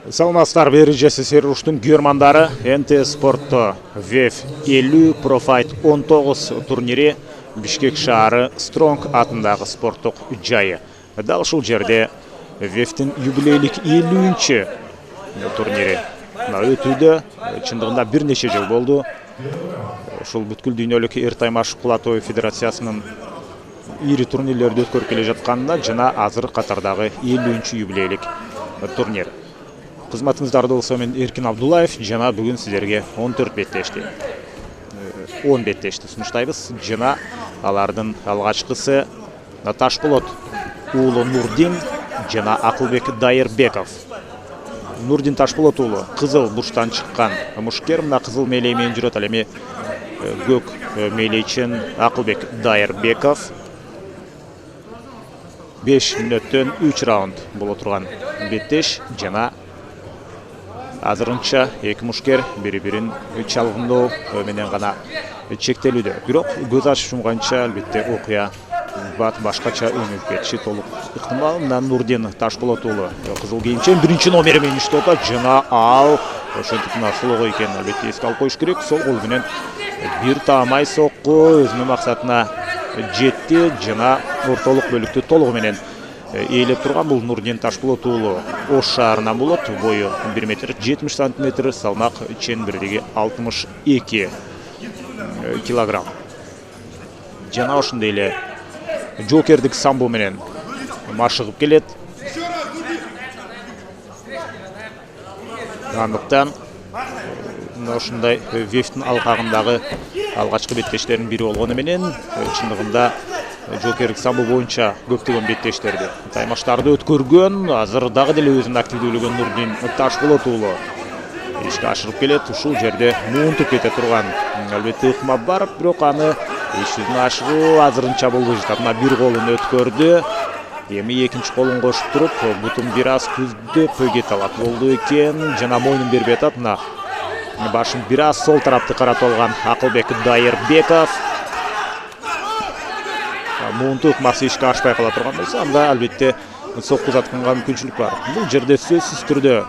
Саламатсыздар, бери жеси Серуштун германдары НТ Спортто ВЕФ 50 Профайт 19 турнири Бишкек шаары Стронг атындагы спорттук жайы. Дал ушул жерде ВЕФтин юбилейлик 50-чы турнири өтүүдө. Чындыгында бир нече жыл болду. Ушул бүткүл дүйнөлүк Эртаймаш Кулатоев Федерациясынын ири турнирлерди өткөрүп келе жатканында жана азыр катардагы 50-чы юбилейлик турнир. Кызматыңыздарды болсо мен Эркин Абдуллаев жана бүгүн сиздерге 14 беттешти 10 беттешти сунуштайбыз. Жана алардын алгачкысы Ташполот уулу Нурдин жана Акылбек Дайырбеков. Нурдин Ташполот уулу кызыл бурчтан чыккан мушкер, мына кызыл мээлей менен жүрөт. Ал эми көк мээлейчен Акылбек Дайырбеков 5 мүнөттөн 3 раунд боло турган беттеш жана азырынча эки мушкер бири-бирин чалгындоо менен гана чектелүүдө. Бирок көз ачып жумганча албетте окуя башкача өнүгүп кетиши толук ыктымал. Мына Нурдин Ташполот уулу кызыл кийимчен биринчи номери менен иштеп атат жана ал ошентип мына сулого экенин албетте эске алып коюш керек. Сол кол менен бир таамай сокку өзүнүн максатына жетти жана ортолук бөлүктү толугу менен ээлеп турган бул Нурдин Ташполот уулу Ош шаарынан болот. Бою 1 метр 70 сантиметр, салмак чен бирдеги 62 килограмм. Жана ошондой эле жокердик самбо менен машыгып келет. Андыктан ошондой ВЕФтин алкагындагы алгачкы беттештердин бири болгону менен чындыгында жокерлик самбо боюнча көптөгөн беттештерди, таймаштарды өткөргөн, азыр дагы деле өзүн активдүүлөгөн Нурдин Ташполот уулу ишке ашырып келет. Ушул жерде муунтуп кете турган албетте ыкма бар, бирок аны иш жүзүнө ашыруу азырынча болбой жатат. Мына бир колун өткөрдү, эми экинчи колун кошуп туруп бутун бир аз күздөп кете алат болду экен жана мойнун бербей атат. Мына башын бир аз сол тарапты каратып алган Акылбек Дайырбеков муунту ыкмасы ишке ашпай кала турган болсо, анда албетте сокку узатканга мүмкүнчүлүк бар. Бул жерде сөзсүз түрдө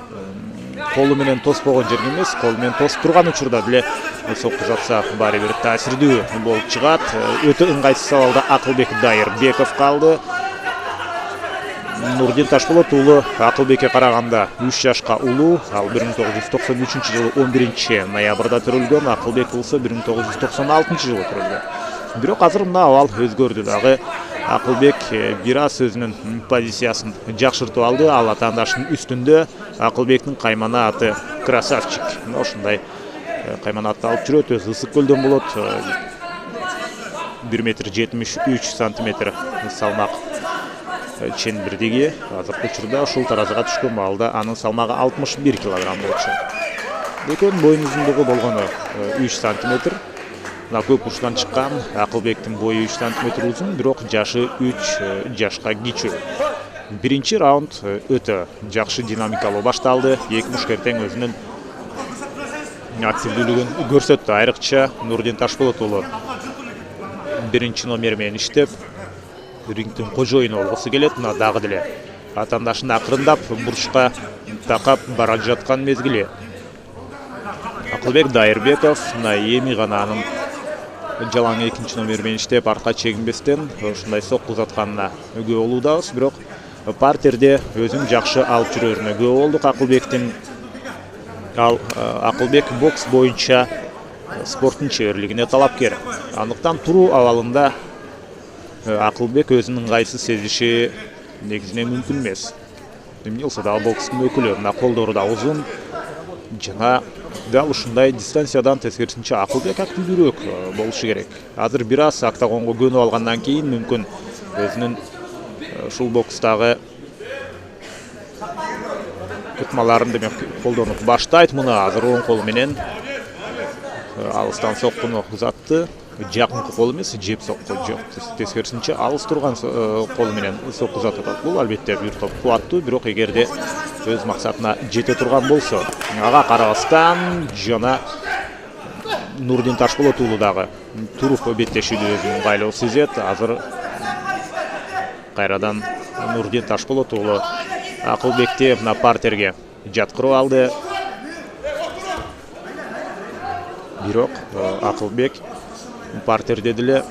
колу менен тоспогон жерге эмес, колу менен тосуп турган учурда деле сокку узатса баары бир таасирдүү болуп чыгат. Өтө ыңгайсыз абалда Акылбек Дайырбеков калды. Нурдин Ташполот уулу Акылбекке караганда 3 жашка улуу. Ал 1993-жылы 11 ноябрда төрөлгөн, Акылбек болсо 1996-жылы төрөлгөн. Бирок азыр мына абал өзгөрдү дагы. Акылбек бир аз өзүнүн позициясын жакшыртып алды. Ал атаандашынын үстүндө. Акылбектин каймана аты Красавчик. Ошондой каймана атты алып жүрөт. Өзү ысык көлдөн болот. 1 метр 73 сантиметр салмак чен бирдеги. Азыркы учурда ушул таразыга түшкөн маалда анын салмагы 61 килограмм болчу. Бөтөн боюн узундугу болгону 3 сантиметр. Мына көк бурчтан чыккан Акылбектин бою 3 сантиметр узун, бирок жашы 3 жашка кичүү. Биринчи раунд өтө жакшы динамикалуу башталды. Эки мушкер тең өзүнүн активдүүлүгүн көрсөттү. Айрыкча Нурдин Ташполот уулу биринчи номер менен иштеп рингтин кожоюну болгусу келет. Мына дагы деле атаандашын акырындап бурчка такап бара жаткан мезгили. Акылбек Дайырбеков мына эми гана анын жалаң экинчи номер менен иштеп арка чегинбестен ушундай сокку узатканына күбө болуудабыз. Бирок партерде өзүн жакшы алып жүрөрүнө күбө болдук Акылбектин. Акылбек бокс боюнча спорттун чеберлигине талапкер. Андыктан туруу абалында Акылбек өзүнүн ыңгайсыз сезиши негизинен мүмкүн эмес. Эмне болсо дагы бокстун өкүлү, мына колдору да узун жана дал ушундай дистанциядан тескерисинче Акылбек активдүүрөөк болушу керек. Азыр бир аз октагонго көнүп алгандан кийин мүмкүн өзүнүн ушул бокстагы ыкмаларын демек колдонуп баштайт. Мына азыр оң колу менен алыстан соккуну узатты. Жакынкы кол эмес, жеп сокку жок. Тескерисинче алыс турган колу менен сокку узатып атат. Бул албетте бир топ кубаттуу, бирок эгерде өз максатына жете турган болсо, ага карабастан жана Нурдин Ташполот уулу дагы туруп беттешүүдө өзүн ыңгайлуу сезет. Азыр кайрадан Нурдин Ташполот уулу Акылбекти мына партерге жаткырып алды. Бирок Акылбек партерде деле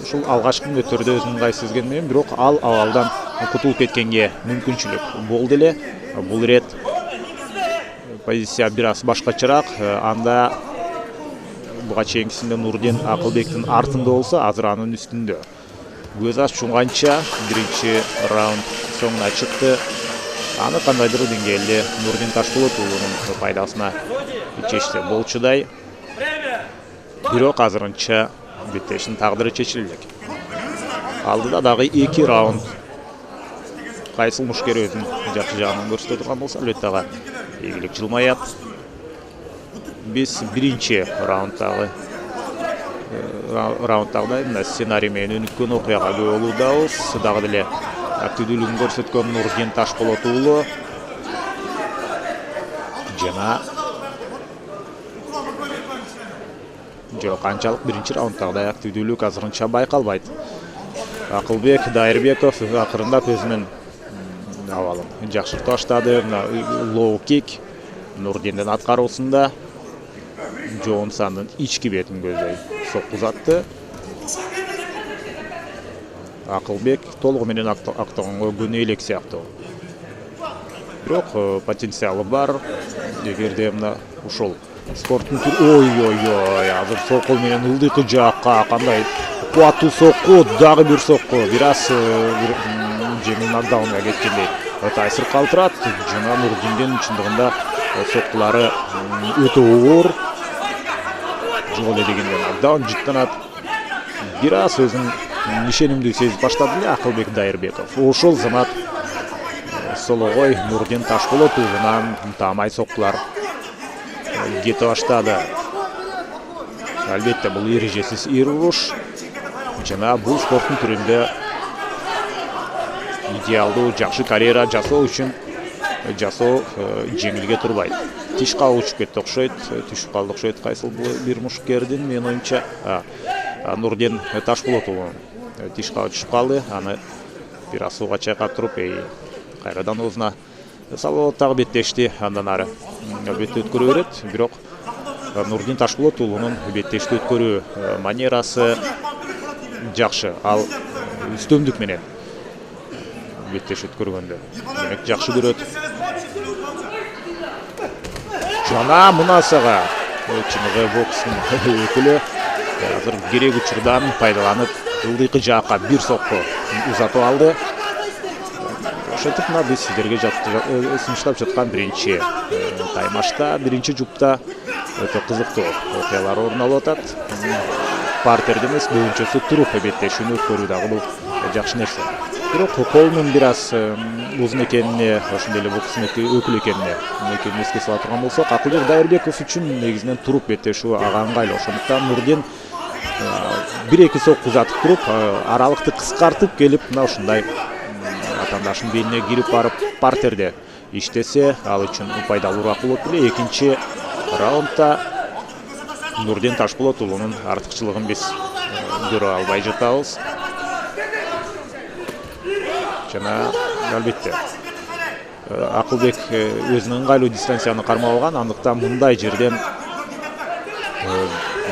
ушул алгачкы мүнөттөрдө өзүнүн ыңгай сезген менен, бирок ал абалдан кутулуп кеткенге мүмкүнчүлүк болду эле. Бул рет позиция бир аз башкачараак. Анда буга чейинкисинде Нурдин Акылбектин артында болсо, азыр анын үстүндө. Көз ачуңганча биринчи раунд соңуна чыкты. Аны кандайдыр деңгээлде Нурдин Ташполот уулунун пайдасына чечти болчудай. Бирок азырынча беттештин тагдыры чечиле элек. Алдыда дагы 2 раунд. Кайсыл мушкер өзүнүн жакшы жагын көрсөтө турган болсо, албетте ага ийгилик жылмаят. Биз биринчи раунддагы сценарий менен өнүккөн окуяга күбө болуудабыз. Дагы деле активдүүлүгүн көрсөткөн Нурдин Ташполот уулу жана канчалык биринчи раунддагыдай активдүүлүк азырынча байкалбайт. Акылбек Дайырбеков акырындап өзүнүн абалын жакшырта баштады. Лоу кик Нурдиндин аткаруусунда Джонсандын ички бетин көздөй сокку узатты. Акылбек толугу менен актагонго көнө элек сыяктуу. Бирок потенциалы бар. Эгерде мына ушул спорттун ой, азыр сол кол менен ылдыйкы жакка кандай кубаттуу сокку, дагы бир сокку, бир аз жеңил нокдаунга кеткендей таасир калтырат. Жана Нурдиндин чындыгында соккулары өтө оор. Жол дегенде нокдаун жыттанат. Бир аз өзүн ишенимдүү сезип баштады эле Акылбек Дайырбеков. Ошол замат сологой Нурдин Ташполот уулунан таамай соккулар кете баштады. Албетте бул эрежесиз эр уруш жана бул спорттун түрүндө идеалдуу жакшы карьера жасоо үчүн жеңилге турбайт. Тишка учуп кетти окшойт, түшүп калды окшойт кайсыл бир мушкердин, менин оюмча Нурдин Ташполот уулу тишка түшүп калды. Аны бир аз сууга чайкап туруп, кайрадан оозуна салып дагы беттешти. Андан ары албетте өткөрө берет. Бирок Нурдин Ташполот уулунун беттешти өткөрүү манерасы жакшы. Ал үстөмдүк менен беттеш өткөргөндө демек жакшы көрөт. Жана мунасага чыныгы бокстун өкүлү азыр керек учурдан пайдаланып ылдыйкы жакка бир сокку узатып алды. Ошентип мына биз сиздерге сунуштап жаткан биринчи таймашта, биринчи жупта өтө кызыктуу окуялар орун алып атат. Партерде эмес, көбүнчөсү туруп беттешүүнү өткөрүү дагы бул жакшы нерсе. Бирок колунун бир аз узун экенине, ошондой эле бокстун өкүлү экенине эске сала турган болсок, Акылбек Дайырбеков үчүн негизинен туруп беттешүү ага ыңгайлуу. Ошондуктан Нурдин 1-2 сокку узатып туруп, аралыкты кыскартып келип, мына ушундай атаандашынын белине кирип барып партерде иштесе, ал үчүн пайдалуураак болот беле. Экинчи раундда Нурдин Ташполот уулунун артыкчылыгын биз көрө албай жатабыз. Жана албетте Акылбек өзүнүн ыңгайлуу дистанцияны кармап алган, андыктан мындай жерден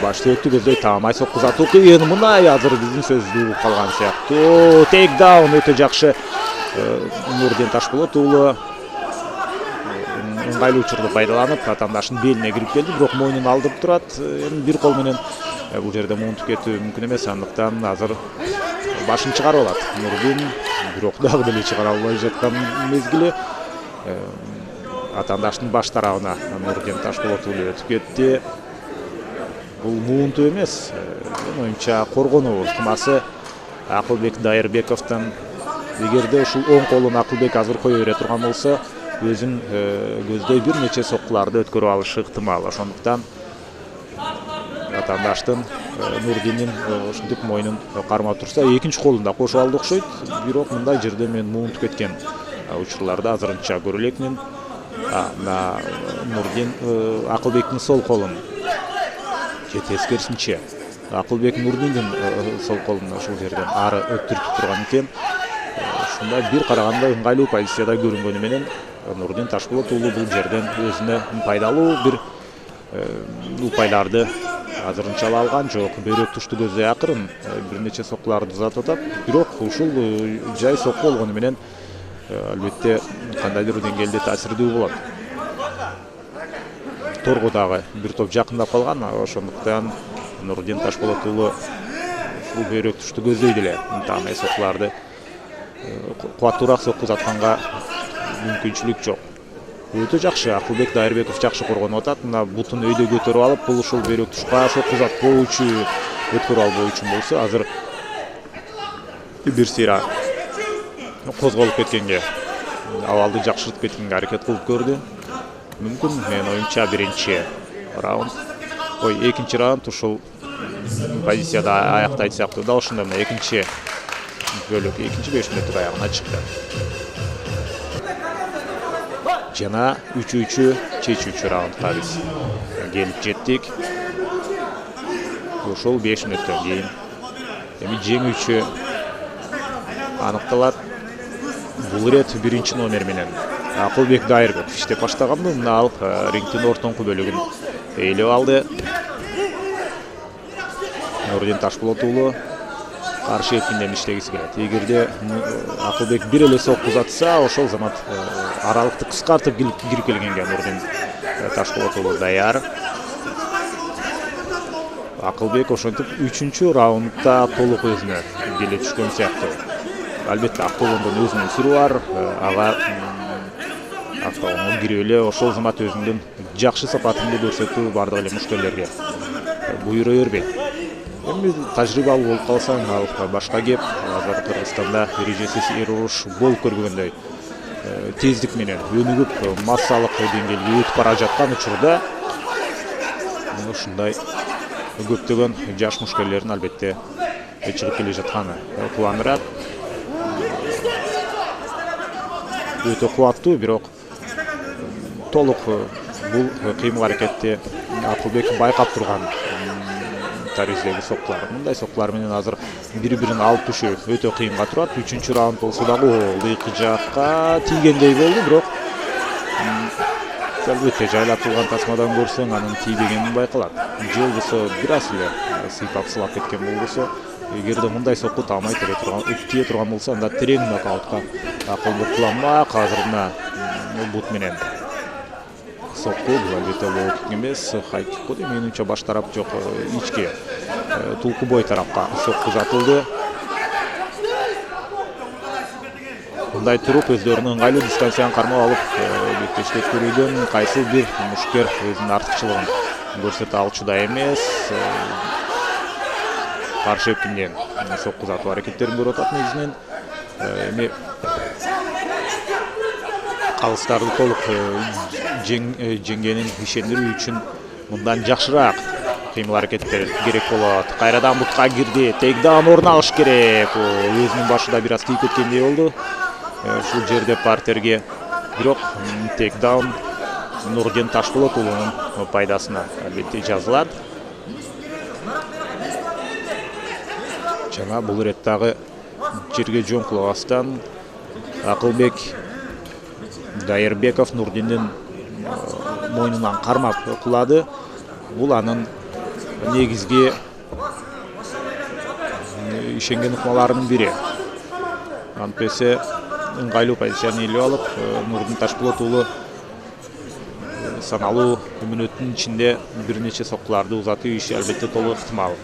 башты өттү көздөй таамай сокку узатуу кыйын. Мындай азыр биздин сөздү угуп калган сыяктуу. Тейкдаун өтө жакшы. Нурдин Ташполот уулу ыңгайлуу учурду пайдаланып атаандашынын белине кирип келди, бирок мойнун алдырып турат. Бир кол менен бул жерде муунтуп кетүү мүмкүн эмес, андыктан азыр башын чыгарып алат Нурдин. Бирок дагы деле чыгара албай жаткан мезгили атаандашынын баш тарабына Нурдин Ташполот уулу өтүп кетти. Бул муунтуу эмес, менин оюмча коргонуу тумасы Акылбек Дайырбековдун. Эгерде ушул оң колун Акылбек азыр кое бере турган болсо, өзүн көздөй бир нече соккуларды өткөрүп алышы ыктымал. Ошондуктан атаандаштын Нурдиндин ушинтип мойнун кармап турса, экинчи колун да кошуп алды окшойт. Бирок мындай жерде мен муунтуп кеткен учурларда азырынча көрө элекмин. Нурдин Акылбектин сол колун тескерисинче Акылбек Нурдиндин сол колун ушул жерден ары өттүрүп турган экен. Ушундай бир караганда ыңгайлуу позицияда көрүнгөнү менен Нурдин Ташпулат уулу бул жерден өзүнө пайдалуу бир упайларды азырынча алган жок. Бөйрөк тушту көздөй акырын бир нече соккуларды узатып атат. Бирок ушул жай сокку болгону менен албетте кандайдыр деңгээлде таасирдүү болот. Торго дагы бир топ жакындап калган, ошондуктан Нурдин Ташпулат уулу ушул бөйрөк тушту көздөйдү эле. Ынтамай соккуларды кубаттуураак сокку узатканга мүмкүнчүлүк жок. Өтө жакшы, Акылбек Дайырбеков жакшы коргонуп атат. Мына бутун өйдө көтөрүп алып, бул ушул бөйрөк тушка сокку узатпоочу, өткөрүп албоо үчүн болсо, азыр бир сыйра козголуп кеткенге, абалды жакшыртып кеткенге аракет кылып көрдү. Мүмкүн, менин оюмча биринчи раунд, экинчи раунд ушул позицияда аяктайт сыяктуу. Дал ушундай мына экинчи бөлүк, экинчи 5 мүнөттүк аягына чыкты. Жана 3-3 чечүүчү раундга биз келип жеттик. Ошол 5 мүнөттөн кийин эми жеңүүчү аныкталат. Бул ирет биринчи номер менен Акылбек Дайырбеков иштеп баштаганды, мына ал рингдин ортоңку бөлүгүн ээлеп алды. Нурдин Ташпулат уулу каршы эпинден иштегиси келет. Эгерде Акылбек бир эле сокку узатса, ошол замат аралыкты кыскартып кирип келгенге Нурдин Ташпулат уулу даяр. Акылбек ошентип 3-чү раундда толук өзүнө келе түшкөн сыяктуу. Албетте автоундун өзүнүн сүрү бар, ага автоундун кирип эле ошол замат өзүнүн жакшы сапатынды көрсөтүү бардык эле мушкерлерге буйруа бербейт. Эми тажрыйбалуу болуп калсаң, ал башка кеп. Азыр Кыргызстанда эрежесиз уруш болуп көрбөгөндөй тездик менен өнүгүп, массалык деңгээлге өтүп бара жаткан учурда ушундай көптөгөн жаш мушкерлердин албетте чыгып келе жатканы кубандырат. Өтө кубаттуу, бирок толук бул кыймыл аракетти Акылбек байкап турган тарихтеги соккулар. Мындай соккулар менен азыр бири-бирин алып түшүү өтө кыйынга турат. 3-чү раунд болсо дагы ыйкы жакка тийгендей болду, бирок албетте жайлатылган тасмадан көрсөң анын тийбегени байкалат. Же болбосо бир аз эле сыйпап сылап кеткен болбосо, эгерде мындай сокку таамай тие турган болсо, анда терең нокаутка Акылбек куламак. Азыр мына бут менен сокку бул албетте лоу-кик эмес, хай-кик. Менимче баш тарап жок, ички тулку бой тарапка сокку узатылды. Мындай туруп өздөрүнүн ыңгайлуу дистанцияны кармап алып, беттештеп көрүүдөн кайсы бир мушкер өзүнүн артыкчылыгын көрсөтө алчуда эмес. Каршы эпинден сокку узатуу аракеттерин көрүп атат негизинен. Эми калыстарды толук жеңгенин ишендирүү үчүн мындан жакшыраак кыймыл аракеттер керек болот. Кайрадан бутка кирди, тейкдаун орун алыш керек. Өзүнүн башында бир аз тийип кеткендей болду. Ушул жерде партерге, бирок тейкдаун Нурдин Ташпулат уулунун пайдасына албетте жазылат. Жана бул ирет дагы жерге жоңкулабастан Акылбек Дайырбеков Нурдиндин мойнунан кармап кулады. Бул анын негизги ишенген ыкмаларынын бири. Антпесе ыңгайлуу позицияны ээлеп алып, Нурдин Ташпулат уулу саналуу мүнөттүн ичинде бир нече соккуларды узатуу иши албетте толук ыктымал.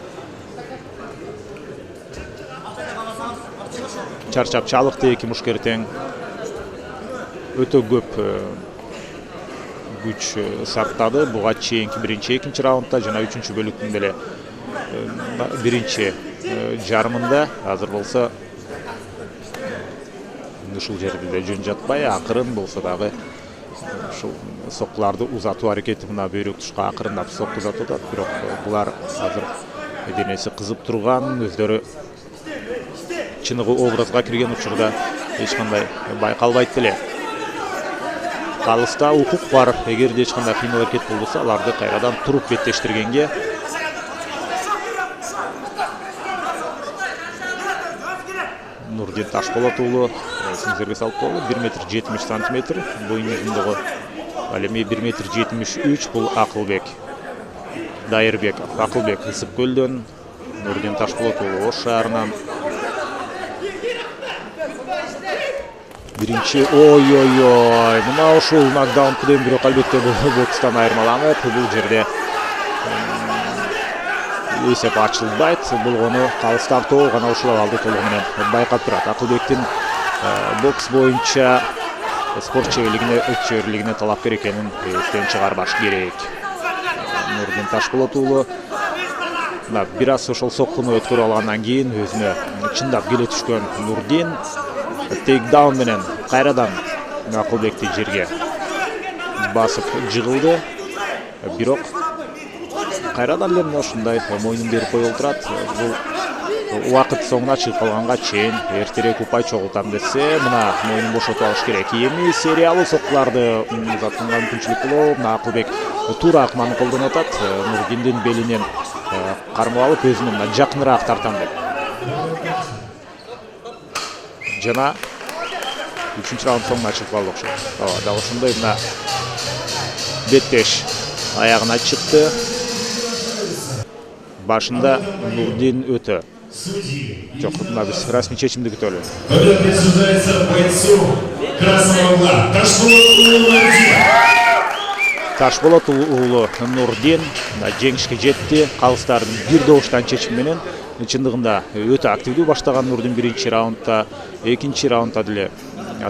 Чарчап чалыкты эки мушкер тең. Өтө көп күч сарптады буга чейинки биринчи, экинчи раундда жана 3-чү бөлүктүн деле биринчи жарымында. Азыр болсо ушул жерде жөн жатпай, акырын болсо дагы ушул соккуларды узатуу аракети, мына бөйрөк тушка акырындап сокку узатып атат. Бирок булар азыр денеси кызып турган, өздөрү чыныгы образга кирген учурда эч кандай байкалбайт эле. Калыста укук бар. Эгерде эч кандай кыймыл аракет болбосо, аларды кайрадан туруп беттештиргенге Нурдин Ташболот уулу сиңизерге салып коелу. 1,70 см боюн узундугу. Ал эми 1,73 бул Акылбек Дайырбеков. Акылбек Ысык көлдөн, Нурдин Ташболот уулу Ош шаарынан. Биринчи ой-ой-ой, мына ушул нокдаун кылем, бирок албетте бул бокстан айырмаланып, бул жерде эсеп ачылбайт. Болгону калыс тартуу гана ушул абалды толугу менен байкап турат. Акылбектин бокс боюнча спорт чеберлигине талапкер экенин эстен чыгарбаш керек. Нурдин Ташболот уулу бир аз ошол соккуну өткөрүп алгандан кийин өзүнө чындап келе түшкөн Нурдин тейкдаун менен кайрадан Акылбекти жерге басып жыгылды. Бирок кайрадан эле мына ушундай мойнун берип коюлуп турат. Бул убакыт соңуна чыгып калганга чейин эртерээк упай чогултам десе, мына мойнун бошотуп алыш керек. Эми сериялуу соккуларды узатууга мүмкүнчүлүк болобу. Мына Акылбек туура акманы колдонуп атат. Нурдиндин белинен кармап алып өзүнө мына жакыныраак тартам деп. Жана 3-чү раунд соңуна чыгып калды окшойт. Дал ошондой мына беттеш аягына чыкты. Башында Нурдин өтө. Жок, мына биз расмий чечимди күтөлү. Присуждается бойцу красного угла Ташболот уулу Нурдин жеңишке жетти. Калыстардын бир добуштан чечим менен чындыгында өтө активдүү баштаган Нурдин биринчи раундда, экинчи раундда деле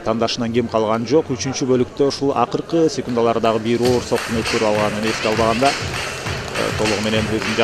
тандашынан кем калган жок. Үчүнчү бөлүктө ушул акыркы секундалардагы бир оор соккуну өткөрүп алганын эске албаганда толугу менен өзүн